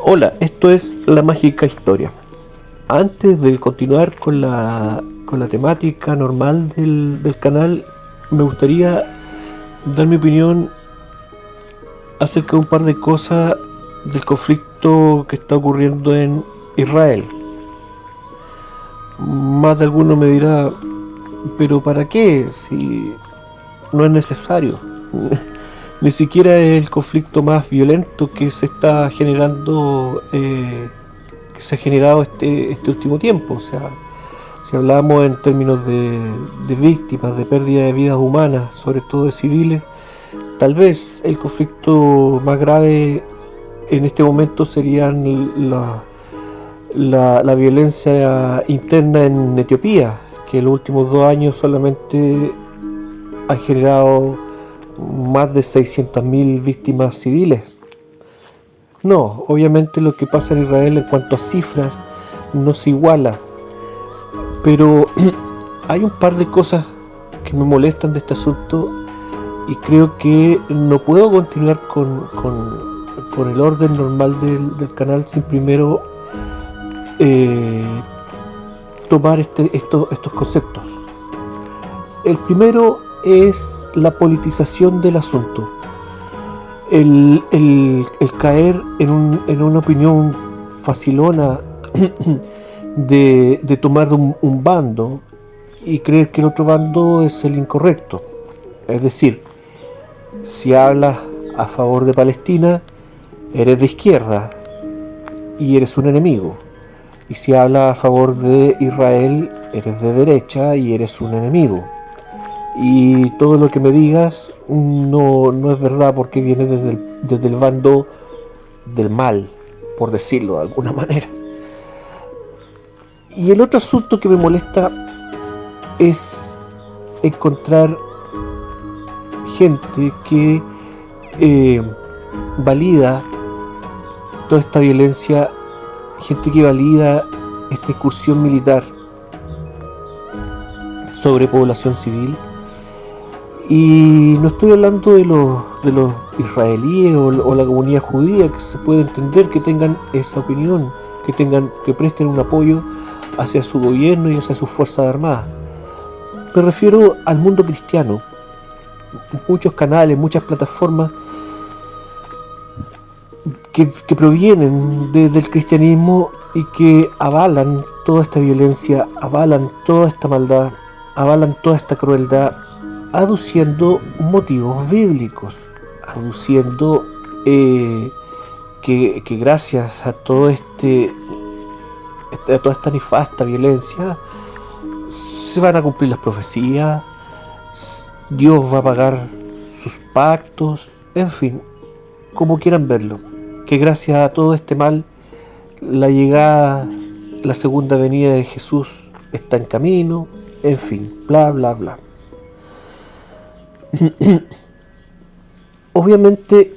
Hola, esto es La Mágica Historia. Antes de continuar con la temática normal del canal, me gustaría dar mi opinión acerca de un par de cosas del conflicto que está ocurriendo en Israel. Más de alguno me dirá, pero ¿para qué? Si no es necesario. Ni siquiera es el conflicto más violento que se está generando, que se ha generado este último tiempo. O sea, si hablamos en términos de víctimas, de pérdida de vidas humanas, sobre todo de civiles, tal vez el conflicto más grave en este momento serían la violencia interna en Etiopía, que en los últimos 2 años solamente han generado más de 600.000 víctimas civiles. No, obviamente lo que pasa en Israel en cuanto a cifras no se iguala, pero hay un par de cosas que me molestan de este asunto y creo que no puedo continuar con el orden normal del canal sin primero tomar estos conceptos. El primero es la politización del asunto. El caer en una opinión facilona de tomar un bando y creer que el otro bando es el incorrecto. Es decir, si hablas a favor de Palestina, eres de izquierda y eres un enemigo. Y si hablas a favor de Israel, eres de derecha y eres un enemigo. Y todo lo que me digas no es verdad porque viene desde el bando del mal, por decirlo de alguna manera. Y el otro asunto que me molesta es encontrar gente que valida toda esta violencia, gente que valida esta incursión militar sobre población civil. Y no estoy hablando de los israelíes o la comunidad judía, que se puede entender que tengan esa opinión, que presten un apoyo hacia su gobierno y hacia sus fuerzas armadas. Me refiero al mundo cristiano. Muchos canales, muchas plataformas que provienen del cristianismo y que avalan toda esta violencia, avalan toda esta maldad, avalan toda esta crueldad, aduciendo motivos bíblicos, aduciendo que gracias a toda esta nefasta violencia se van a cumplir las profecías, Dios va a pagar sus pactos, en fin, como quieran verlo, que gracias a todo este mal la segunda venida de Jesús está en camino, en fin, bla bla bla. Obviamente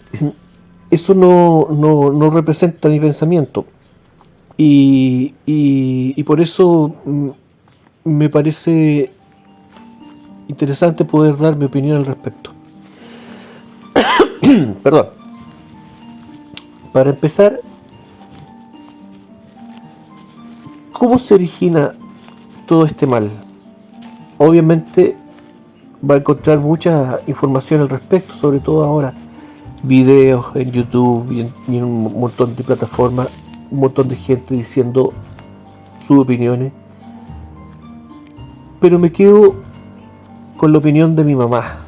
eso no representa mi pensamiento y por eso me parece interesante poder dar mi opinión al respecto. Perdón. Para empezar, ¿cómo se origina todo este mal? Obviamente va a encontrar mucha información al respecto, sobre todo ahora, videos en YouTube y en un montón de plataformas, un montón de gente diciendo sus opiniones, pero me quedo con la opinión de mi mamá,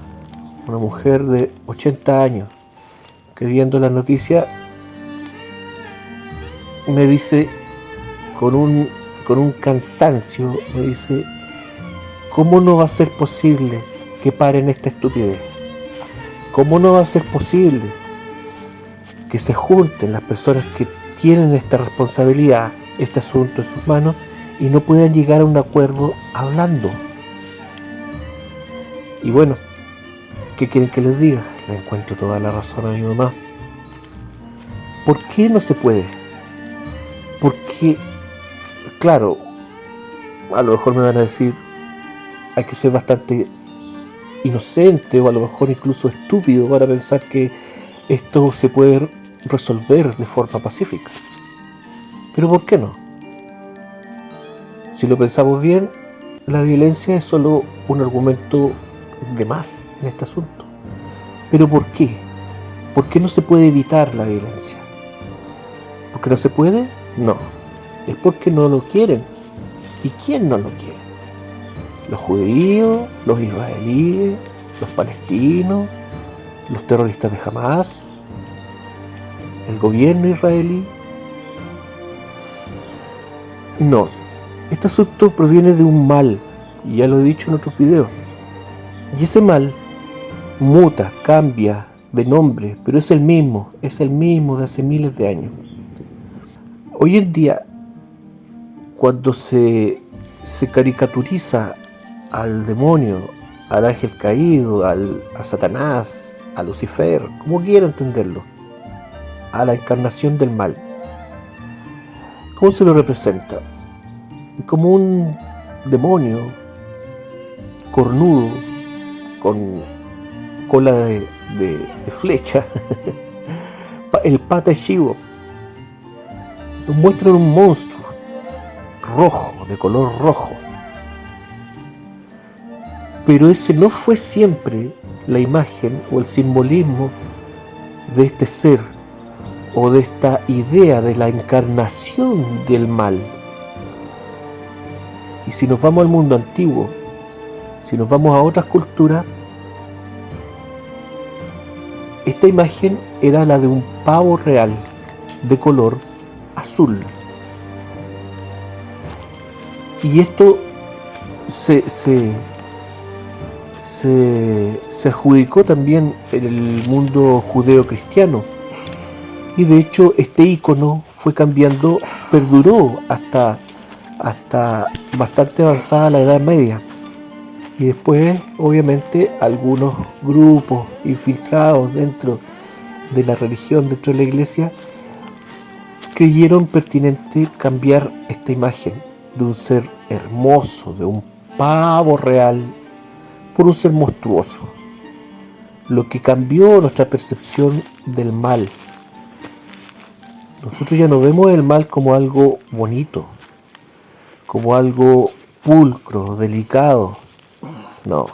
una mujer de 80 años, que viendo las noticias me dice con un cansancio, me dice, ¿cómo no va a ser posible que paren esta estupidez? ¿Cómo no va a ser posible que se junten las personas que tienen esta responsabilidad, este asunto en sus manos, y no puedan llegar a un acuerdo hablando? Y bueno, ¿qué quieren que les diga? Le encuentro toda la razón a mi mamá. ¿Por qué no se puede? Porque, claro, a lo mejor me van a decir, hay que ser bastante inocente o a lo mejor incluso estúpido para pensar que esto se puede resolver de forma pacífica. Pero ¿por qué no? Si lo pensamos bien, la violencia es solo un argumento de más en este asunto. ¿Pero por qué? ¿Por qué no se puede evitar la violencia? ¿Porque no se puede? No. Es porque no lo quieren. ¿Y quién no lo quiere? Los judíos, los israelíes, los palestinos, los terroristas de Hamas, el gobierno israelí. No. Este asunto proviene de un mal, y ya lo he dicho en otros videos. Y ese mal muta, cambia de nombre, pero es el mismo de hace miles de años. Hoy en día, cuando se caricaturiza al demonio, al ángel caído, a Satanás, a Lucifer, como quiera entenderlo, a la encarnación del mal, ¿cómo se lo representa? Como un demonio cornudo, con cola de flecha, el pata de chivo. Nos muestran un monstruo rojo, de color rojo. Pero ese no fue siempre la imagen o el simbolismo de este ser o de esta idea de la encarnación del mal. Y si nos vamos al mundo antiguo, si nos vamos a otras culturas, esta imagen era la de un pavo real de color azul. Y esto se adjudicó también en el mundo judeo-cristiano. Y de hecho este icono fue cambiando, perduró hasta bastante avanzada la Edad Media. Y después, obviamente, algunos grupos infiltrados dentro de la religión, dentro de la iglesia, creyeron pertinente cambiar esta imagen de un ser hermoso, de un pavo real, por un ser monstruoso, lo que cambió nuestra percepción del mal. Nosotros ya no vemos el mal como algo bonito, como algo pulcro, delicado. No.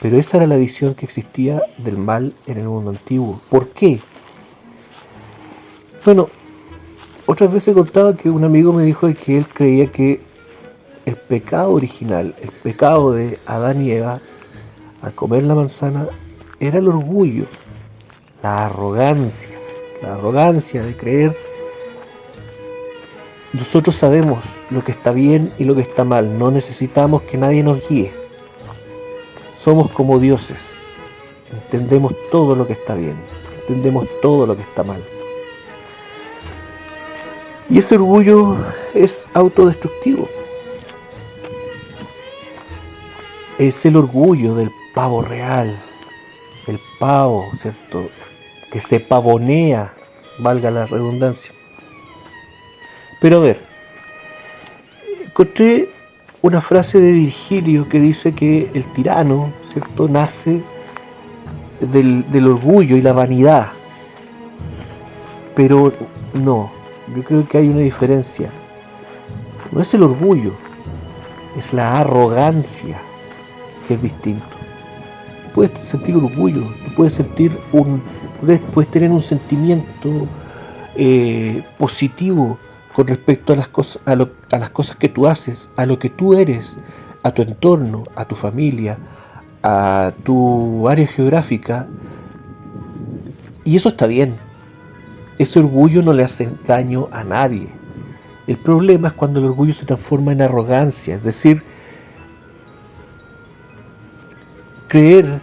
Pero esa era la visión que existía del mal en el mundo antiguo. ¿Por qué? Bueno, otras veces contaba que un amigo me dijo que él creía que el pecado original, el pecado de Adán y Eva, al comer la manzana, era el orgullo, la arrogancia de creer. Nosotros sabemos lo que está bien y lo que está mal, no necesitamos que nadie nos guíe. Somos como dioses, entendemos todo lo que está bien, entendemos todo lo que está mal. Y ese orgullo es autodestructivo. Es el orgullo del pavo real, el pavo, ¿cierto?, que se pavonea, valga la redundancia. Pero a ver, encontré una frase de Virgilio que dice que el tirano, ¿cierto?, nace del orgullo y la vanidad. Pero no, yo creo que hay una diferencia. No es el orgullo, es la arrogancia, que es distinto. Puedes sentir orgullo, puedes tener un sentimiento positivo con respecto a las cosas que tú haces, a lo que tú eres, a tu entorno, a tu familia, a tu área geográfica, y eso está bien. Ese orgullo no le hace daño a nadie. El problema es cuando el orgullo se transforma en arrogancia, es decir, creer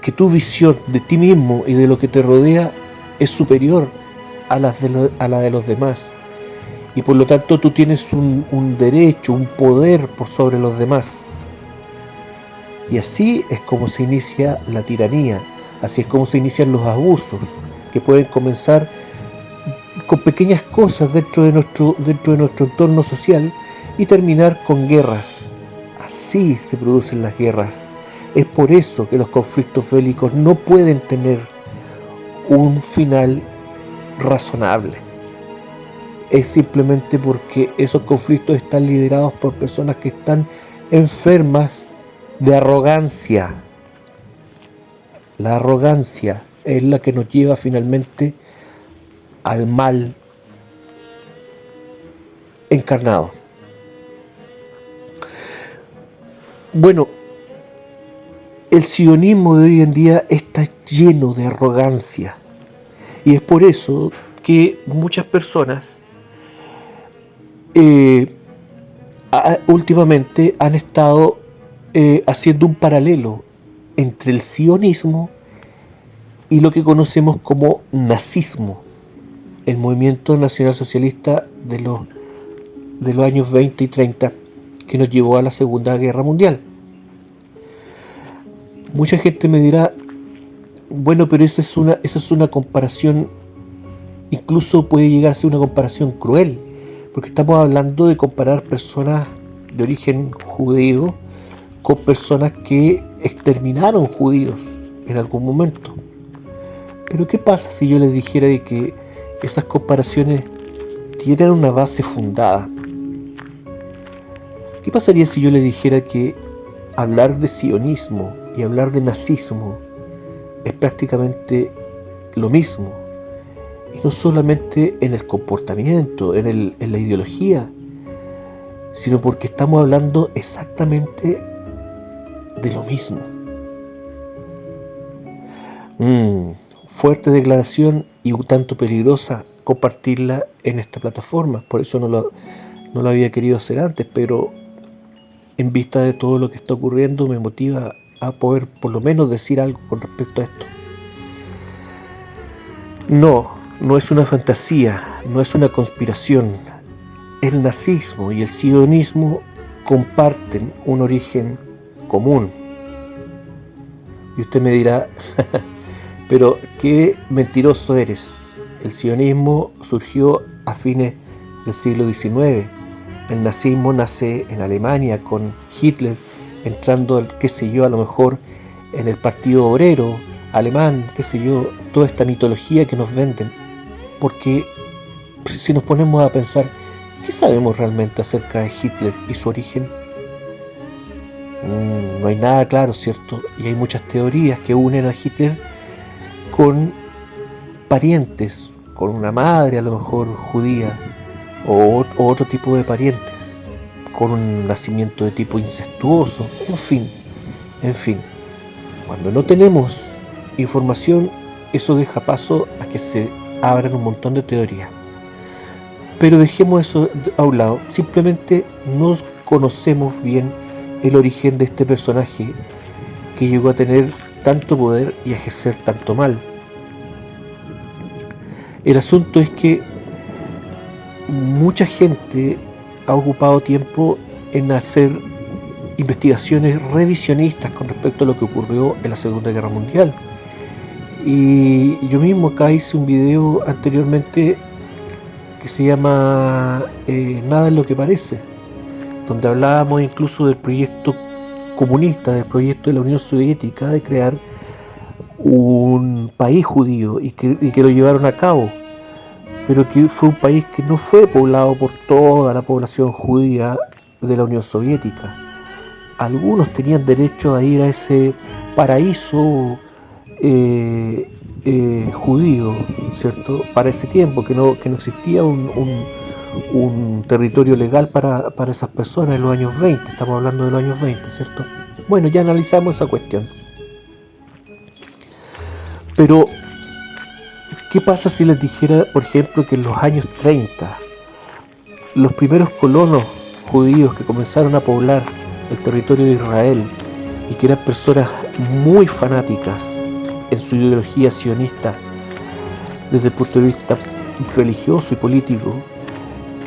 que tu visión de ti mismo y de lo que te rodea es superior a la de los demás. Y por lo tanto tú tienes un derecho, un poder por sobre los demás. Y así es como se inicia la tiranía, así es como se inician los abusos, que pueden comenzar con pequeñas cosas dentro de nuestro entorno social y terminar con guerras. Así se producen las guerras. Es por eso que los conflictos bélicos no pueden tener un final razonable. Es simplemente porque esos conflictos están liderados por personas que están enfermas de arrogancia. La arrogancia es la que nos lleva finalmente al mal encarnado. Bueno, el sionismo de hoy en día está lleno de arrogancia, y es por eso que muchas personas últimamente han estado haciendo un paralelo entre el sionismo y lo que conocemos como nazismo, el movimiento nacionalsocialista de los años 20 y 30 que nos llevó a la Segunda Guerra Mundial. Mucha gente me dirá, bueno, pero esa es una comparación, incluso puede llegar a ser una comparación cruel, porque estamos hablando de comparar personas de origen judío con personas que exterminaron judíos en algún momento. Pero ¿qué pasa si yo les dijera de que esas comparaciones tienen una base fundada? ¿Qué pasaría si yo les dijera que hablar de sionismo y hablar de nazismo es prácticamente lo mismo? Y no solamente en el comportamiento, en la ideología, sino porque estamos hablando exactamente de lo mismo. Fuerte declaración y un tanto peligrosa compartirla en esta plataforma, por eso no lo había querido hacer antes, pero en vista de todo lo que está ocurriendo me motiva a poder por lo menos decir algo con respecto a esto. No es una fantasía, no es una conspiración. El nazismo y el sionismo comparten un origen común. Y usted me dirá, pero qué mentiroso eres. El sionismo surgió a fines del siglo XIX. El nazismo nace en Alemania con Hitler entrando, qué sé yo, a lo mejor en el Partido Obrero alemán, qué sé yo, toda esta mitología que nos venden. Porque si nos ponemos a pensar, ¿qué sabemos realmente acerca de Hitler y su origen? No hay nada claro, ¿cierto? Y hay muchas teorías que unen a Hitler con parientes, con una madre a lo mejor judía o otro tipo de parientes, con un nacimiento de tipo incestuoso, en fin. Cuando no tenemos información, eso deja paso a que se abran un montón de teorías. Pero dejemos eso a un lado. Simplemente no conocemos bien el origen de este personaje que llegó a tener tanto poder y a ejercer tanto mal. El asunto es que mucha gente ha ocupado tiempo en hacer investigaciones revisionistas con respecto a lo que ocurrió en la Segunda Guerra Mundial. Y yo mismo acá hice un video anteriormente que se llama Nada es lo que parece, donde hablábamos incluso del proyecto comunista, del proyecto de la Unión Soviética de crear un país judío y que lo llevaron a cabo, pero que fue un país que no fue poblado por toda la población judía de la Unión Soviética. Algunos tenían derecho a ir a ese paraíso judío, ¿cierto? Para ese tiempo, que no existía un territorio legal para esas personas en los años 20, estamos hablando de los años 20, ¿cierto? Bueno, ya analizamos esa cuestión. Pero, ¿qué pasa si les dijera, por ejemplo, que en los años 30, los primeros colonos judíos que comenzaron a poblar el territorio de Israel y que eran personas muy fanáticas en su ideología sionista desde el punto de vista religioso y político,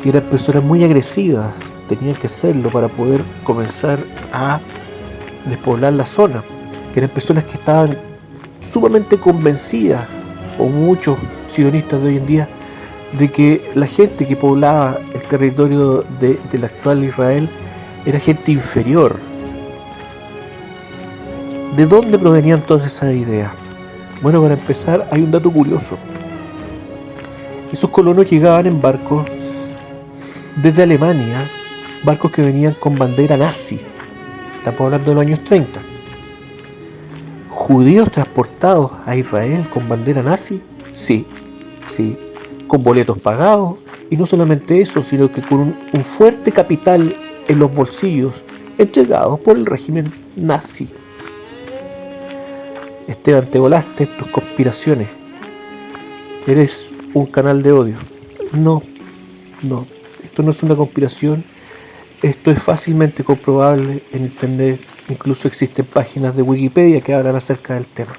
que eran personas muy agresivas, tenían que hacerlo para poder comenzar a despoblar la zona, que eran personas que estaban sumamente convencidas, o muchos sionistas de hoy en día, de que la gente que poblaba el territorio del actual Israel era gente inferior. ¿De dónde provenían todas esas ideas? Bueno, para empezar, hay un dato curioso. Esos colonos llegaban en barcos desde Alemania, barcos que venían con bandera nazi. Estamos hablando de los años 30. ¿Judíos transportados a Israel con bandera nazi? Sí, sí, con boletos pagados, y no solamente eso, sino que con un fuerte capital en los bolsillos entregados por el régimen nazi. Esteban, te volaste en tus conspiraciones. Eres un canal de odio. No, esto no es una conspiración. Esto es fácilmente comprobable en internet. Incluso existen páginas de Wikipedia que hablan acerca del tema.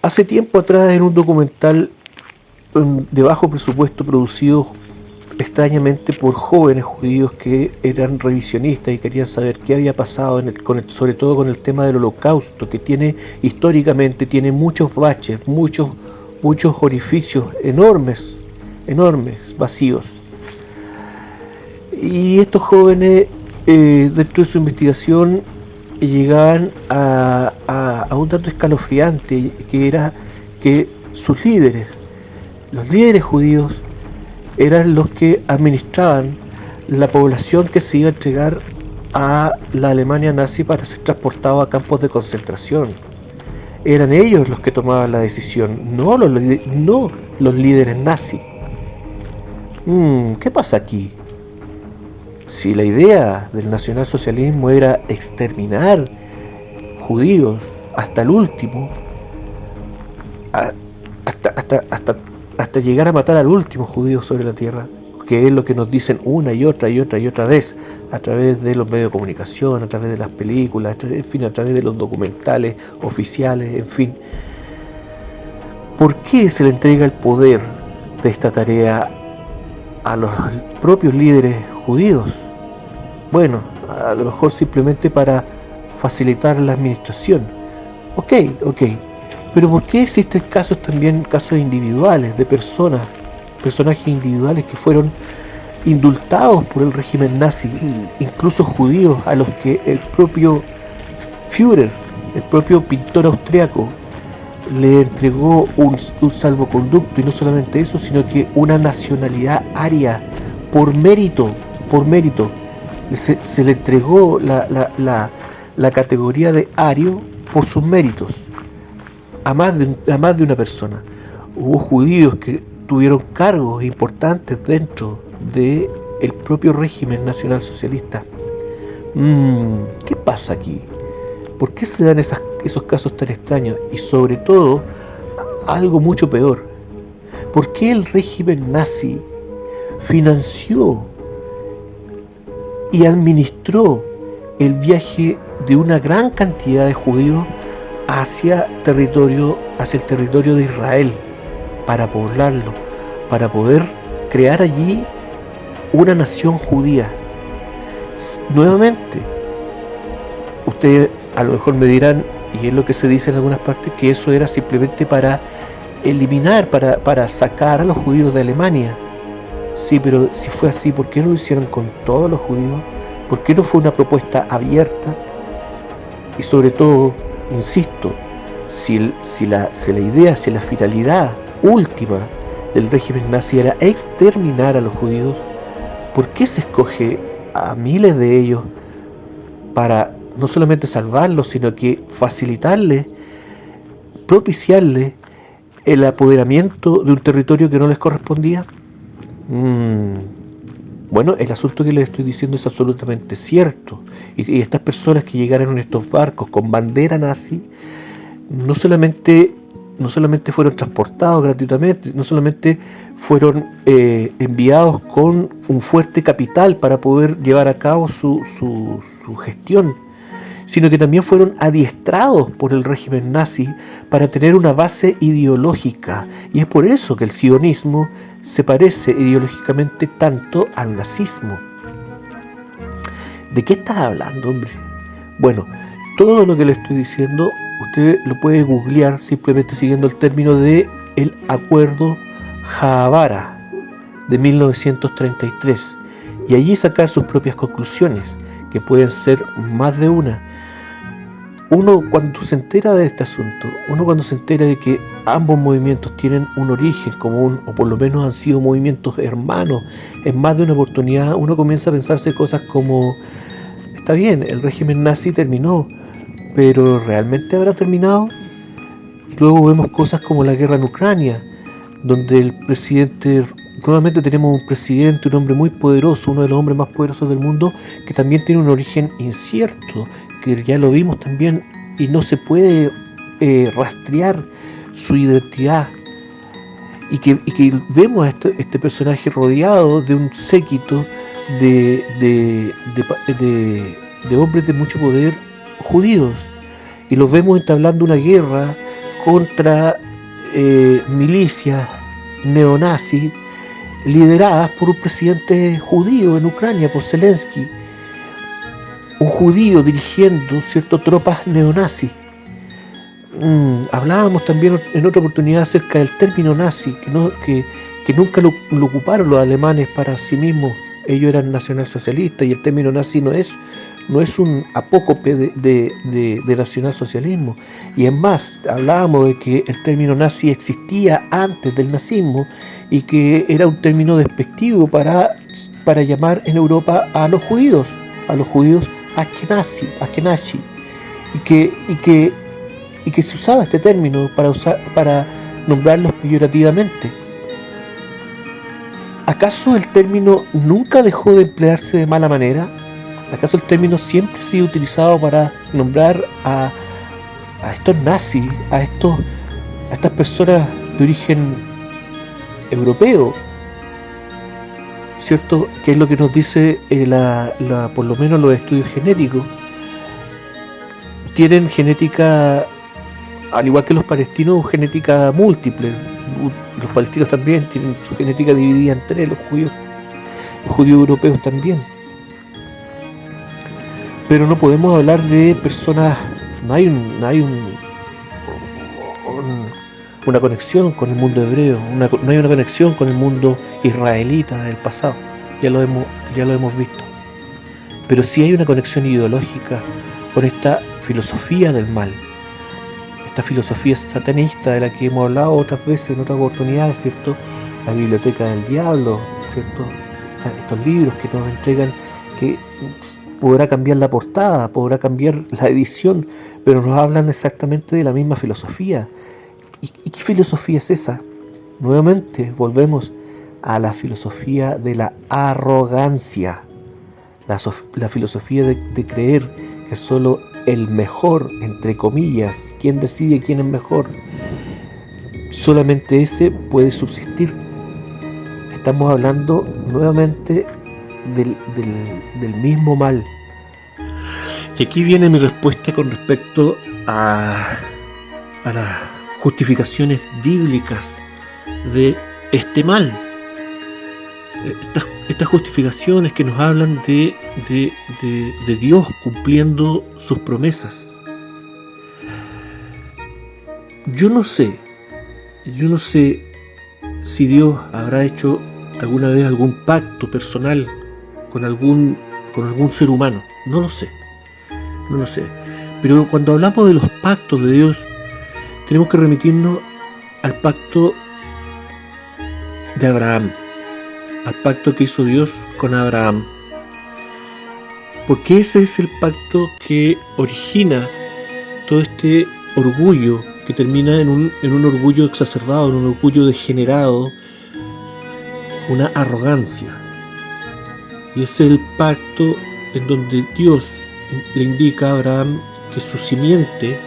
Hace tiempo atrás, en un documental de bajo presupuesto producido extrañamente por jóvenes judíos que eran revisionistas y querían saber qué había pasado sobre todo con el tema del Holocausto, que históricamente tiene muchos baches, muchos orificios enormes, vacíos. Y estos jóvenes, dentro de su investigación, llegaban a un dato escalofriante, que era que sus líderes, los líderes judíos, eran los que administraban la población que se iba a entregar a la Alemania nazi para ser transportado a campos de concentración. Eran ellos los que tomaban la decisión, no los líderes nazis. ¿Qué pasa aquí? Si la idea del nacionalsocialismo era exterminar judíos hasta el último, hasta llegar a matar al último judío sobre la tierra, que es lo que nos dicen una y otra vez, a través de los medios de comunicación, a través de las películas, a través de los documentales oficiales, en fin. ¿Por qué se le entrega el poder de esta tarea a los propios líderes judíos? Bueno, a lo mejor simplemente para facilitar la administración. Ok. Pero ¿por qué existen casos individuales de personajes individuales que fueron indultados por el régimen nazi, incluso judíos, a los que el propio Führer, el propio pintor austriaco, le entregó un salvoconducto, y no solamente eso, sino que una nacionalidad aria por mérito? Se le entregó la categoría de ario por sus méritos a más de una persona. Hubo judíos que tuvieron cargos importantes dentro del propio régimen nacionalsocialista. ¿Qué pasa aquí? ¿Por qué se dan esos casos tan extraños? Y sobre todo, algo mucho peor, ¿por qué el régimen nazi financió y administró el viaje de una gran cantidad de judíos hacia el territorio de Israel, para poblarlo, para poder crear allí una nación judía? Nuevamente, ustedes a lo mejor me dirán, y es lo que se dice en algunas partes, que eso era simplemente para eliminar, para sacar a los judíos de Alemania. Sí, pero si fue así, ¿por qué no lo hicieron con todos los judíos? ¿Por qué no fue una propuesta abierta? Y sobre todo, insisto, si la finalidad última del régimen nazi era exterminar a los judíos, ¿por qué se escoge a miles de ellos para no solamente salvarlos, sino que facilitarles, propiciarles el apoderamiento de un territorio que no les correspondía? Bueno, el asunto que les estoy diciendo es absolutamente cierto. Y estas personas que llegaron en estos barcos con bandera nazi, no solamente fueron transportados gratuitamente, no solamente fueron enviados con un fuerte capital para poder llevar a cabo su gestión, sino que también fueron adiestrados por el régimen nazi para tener una base ideológica. Y es por eso que el sionismo se parece ideológicamente tanto al nazismo. ¿De qué estás hablando, hombre? Bueno, todo lo que le estoy diciendo, usted lo puede googlear simplemente siguiendo el término de el Acuerdo Haavara de 1933, y allí sacar sus propias conclusiones, que pueden ser más de una. uno cuando se entera de este asunto, uno cuando se entera de que ambos movimientos tienen un origen común, o por lo menos han sido movimientos hermanos en más de una oportunidad, uno comienza a pensarse cosas como, está bien, el régimen nazi terminó, pero ¿realmente habrá terminado? Y luego vemos cosas como la guerra en Ucrania, donde el presidente, nuevamente tenemos un presidente, un hombre muy poderoso, uno de los hombres más poderosos del mundo, que también tiene un origen incierto, que ya lo vimos también, y no se puede rastrear su identidad. Y que vemos a este personaje rodeado de un séquito de, de, de hombres de mucho poder judíos, y los vemos entablando una guerra contra milicias neonazis lideradas por un presidente judío en Ucrania, por Zelensky, un judío dirigiendo ciertas tropas neonazis. Hablábamos también en otra oportunidad acerca del término nazi, que nunca lo ocuparon los alemanes para sí mismos. Ellos eran nacionalsocialistas, y el término nazi no es un apócope de nacionalsocialismo. Y es más, hablábamos de que el término nazi existía antes del nazismo, y que era un término despectivo para llamar en Europa a los judíos Ashkenazi, y que se usaba este término para nombrarlos peyorativamente. ¿Acaso el término nunca dejó de emplearse de mala manera? ¿Acaso el término siempre ha sido utilizado para nombrar a estos nazis, a estas personas de origen europeo? ¿Cierto? Que es lo que nos dice por lo menos los estudios genéticos. Tienen genética, al igual que los palestinos, genética múltiple. Los palestinos también tienen su genética dividida en tres, los judíos europeos también. Pero no podemos hablar de personas, no hay una conexión con el mundo hebreo, no hay una conexión con el mundo israelita del pasado, ya lo hemos visto. Pero sí hay una conexión ideológica con esta filosofía del mal, esta filosofía satanista de la que hemos hablado otras veces en otras oportunidades, ¿cierto? La biblioteca del diablo, ¿cierto? Estos libros que nos entregan, que podrá cambiar la portada, podrá cambiar la edición, pero nos hablan exactamente de la misma filosofía. ¿Y qué filosofía es esa? Nuevamente volvemos a la filosofía de la arrogancia, la filosofía de creer que solo el mejor, entre comillas, ¿quién decide quién es mejor? Solamente ese puede subsistir. Estamos hablando nuevamente del mismo mal. Y aquí viene mi respuesta con respecto a las justificaciones bíblicas de este mal. Estas justificaciones que nos hablan de Dios cumpliendo sus promesas. Yo no sé si Dios habrá hecho alguna vez algún pacto personal con algún ser humano. No lo sé. Pero cuando hablamos de los pactos de Dios, tenemos que remitirnos al pacto de Abraham, al pacto que hizo Dios con Abraham. Porque ese es el pacto que origina todo este orgullo, que termina en un orgullo exacerbado, en un orgullo degenerado, una arrogancia. Y es el pacto en donde Dios le indica a Abraham que su simiente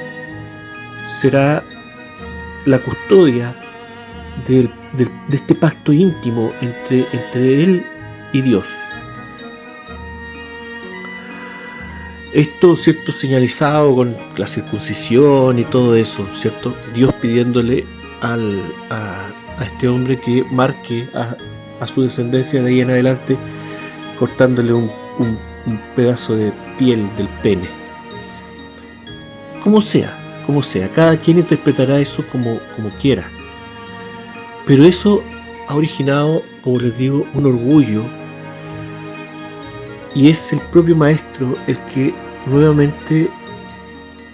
será la custodia de este pacto íntimo entre él y Dios. Esto, ¿cierto?, señalizado con la circuncisión y todo eso, ¿cierto? Dios pidiéndole a este hombre que marque a su descendencia de ahí en adelante, cortándole un pedazo de piel del pene. Como sea, cada quien interpretará eso como quiera. Pero eso ha originado, como les digo, un orgullo, y es el propio maestro el que nuevamente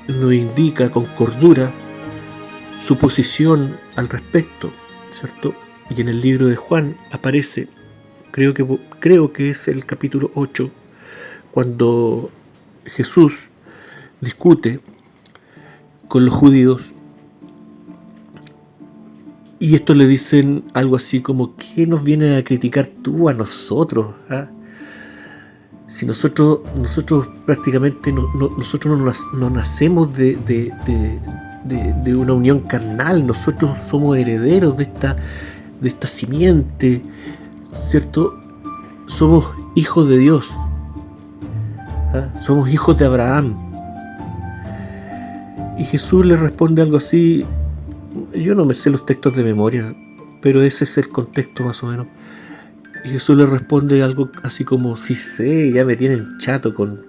nos indica con cordura su posición al respecto, ¿cierto? Y en el libro de Juan aparece, creo que es el capítulo 8, cuando Jesús discute con los judíos y estos le dicen algo así como: ¿qué nos vienes a criticar tú a nosotros? ¿Ah? Si nosotros prácticamente nosotros no nacemos de una unión carnal, nosotros somos herederos de esta simiente, ¿cierto? Somos hijos de Dios, ¿ah? Somos hijos de Abraham. Y Jesús le responde algo así, yo no me sé los textos de memoria, pero ese es el contexto más o menos. Y Jesús le responde algo así como: sí sé, ya me tienen chato con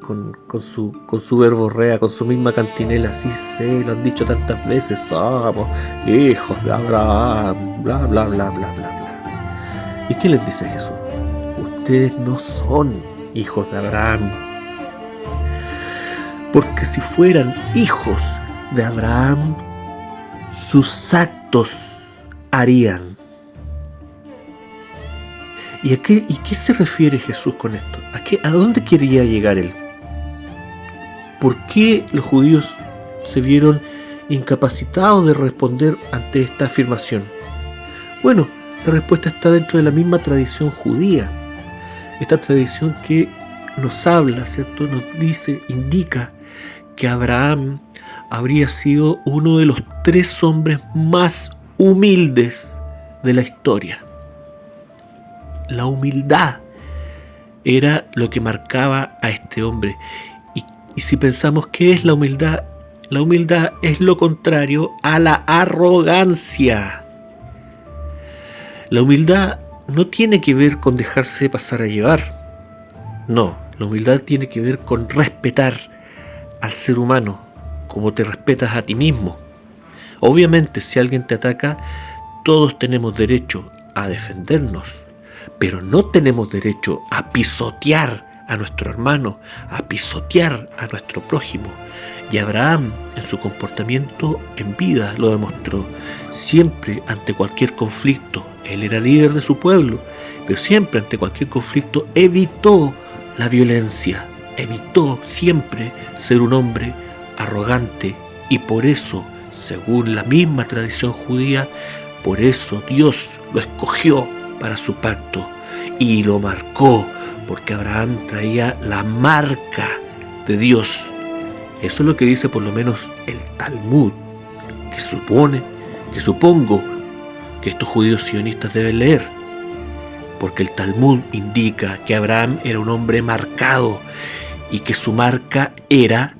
su verborrea, con su misma cantinela. Sí sé, lo han dicho tantas veces, somos hijos de Abraham, bla bla bla bla bla bla. ¿Y qué les dice Jesús? Ustedes no son hijos de Abraham, porque si fueran hijos de Abraham, sus actos harían. ¿Y qué se refiere Jesús con esto? ¿A dónde quería llegar él? ¿Por qué los judíos se vieron incapacitados de responder ante esta afirmación? Bueno, la respuesta está dentro de la misma tradición judía. Esta tradición que nos habla, ¿cierto? Nos dice, indica que Abraham habría sido uno de los 3 hombres más humildes de la historia. La humildad era lo que marcaba a este hombre. Y si pensamos qué es la humildad es lo contrario a la arrogancia. La humildad no tiene que ver con dejarse pasar a llevar. No, la humildad tiene que ver con respetar al ser humano como te respetas a ti mismo. Obviamente, si alguien te ataca, todos tenemos derecho a defendernos, pero no tenemos derecho a pisotear a nuestro hermano, a pisotear a nuestro prójimo. Y Abraham, en su comportamiento en vida, lo demostró. Siempre ante cualquier conflicto, él era líder de su pueblo, pero siempre ante cualquier conflicto evitó la violencia, evitó siempre ser un hombre arrogante, y por eso, según la misma tradición judía, por eso Dios lo escogió para su pacto y lo marcó, porque Abraham traía la marca de Dios. Eso es lo que dice por lo menos el Talmud, que supongo que estos judíos sionistas deben leer, porque el Talmud indica que Abraham era un hombre marcado y que su marca era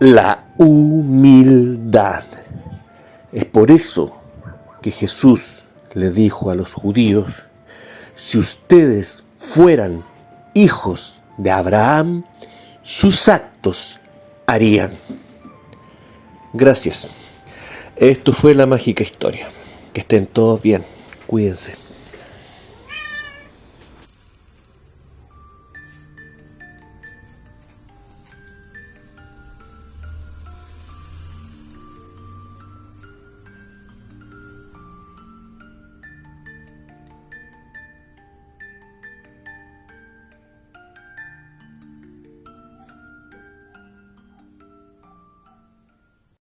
la humildad. Es por eso que Jesús le dijo a los judíos: si ustedes fueran hijos de Abraham, sus actos harían. Gracias. Esto fue La Mágica Historia. Que estén todos bien. Cuídense.